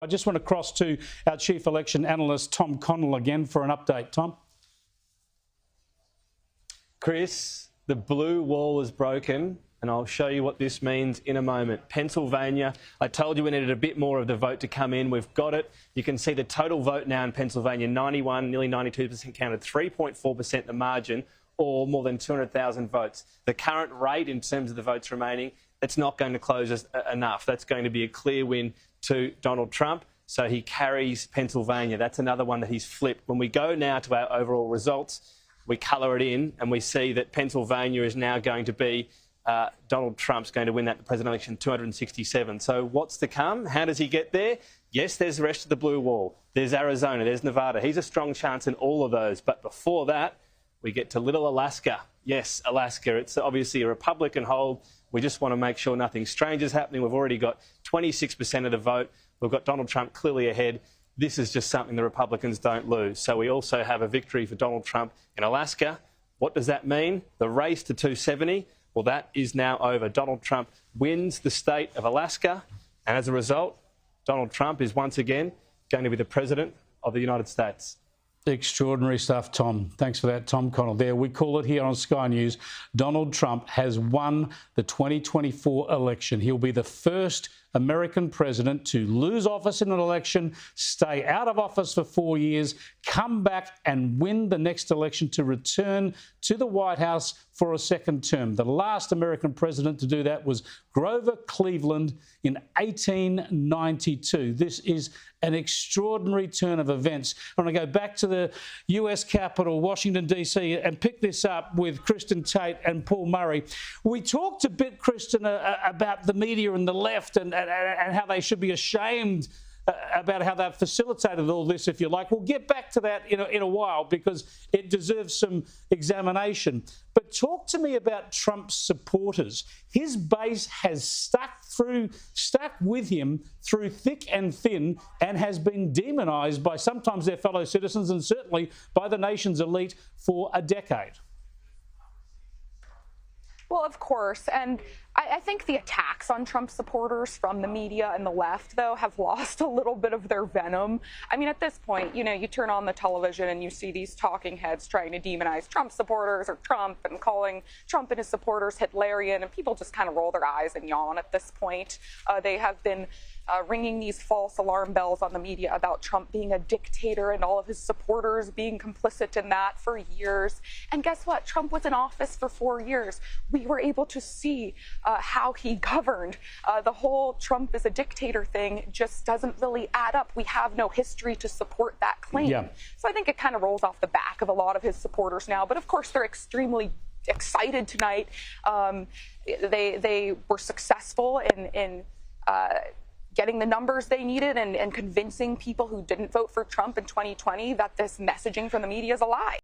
I just want to cross to our chief election analyst, Tom Connell, again for an update. Tom? Chris, the blue wall is broken, and I'll show you what this means in a moment. Pennsylvania, I told you we needed a bit more of the vote to come in. We've got it. You can see the total vote now in Pennsylvania, 91, nearly 92% counted, 3.4% the margin, or more than 200,000 votes. The current rate in terms of the votes remaining, it's not going to close enough. That's going to be a clear win to Donald Trump. So he carries Pennsylvania. That's another one that he's flipped. When we go now to our overall results, we colour it in and we see that Pennsylvania is now going to be Donald Trump's going to win that presidential election, 267. So what's to come? How does he get there? Yes, there's the rest of the blue wall. There's Arizona, there's Nevada. He's a strong chance in all of those. But before that, we get to little Alaska. Yes, Alaska. It's obviously a Republican hold. We just want to make sure nothing strange is happening. We've already got 26% of the vote. We've got Donald Trump clearly ahead. This is just something the Republicans don't lose. So we also have a victory for Donald Trump in Alaska. What does that mean? The race to 270, well, that is now over. Donald Trump wins the state of Alaska. And as a result, Donald Trump is once again going to be the president of the United States. Extraordinary stuff, Tom. Thanks for that, Tom Connell. There, we call it here on Sky News. Donald Trump has won the 2024 election. He'll be the first American president to lose office in an election, stay out of office for 4 years, come back and win the next election to return to the White House for a second term. The last American president to do that was Grover Cleveland in 1892. This is an extraordinary turn of events. I want to go back to the US Capitol, Washington, D.C., and pick this up with Kristen Tate and Paul Murray. We talked a bit, Kristen, about the media and the left and how they should be ashamed about how they've facilitated all this, if you like. We'll get back to that in a while because it deserves some examination. But talk to me about Trump's supporters. His base has stuck with him through thick and thin and has been demonised by sometimes their fellow citizens and certainly by the nation's elite for a decade. Well, of course, and I think the attacks on Trump supporters from the media and the left, though, have lost a little bit of their venom. I mean, at this point, you know, you turn on the television and you see these talking heads trying to demonize Trump supporters or Trump and calling Trump and his supporters Hitlerian, and people just kind of roll their eyes and yawn at this point. They have been ringing these false alarm bells on the media about Trump being a dictator and all of his supporters being complicit in that for years. And guess what? Trump was in office for 4 years. We were able to see how he governed. The whole Trump is a dictator thing just doesn't really add up. We have no history to support that claim. Yeah. So I think it kind of rolls off the back of a lot of his supporters now. But of course, they're extremely excited tonight. They were successful in getting the numbers they needed and convincing people who didn't vote for Trump in 2020 that this messaging from the media is a lie.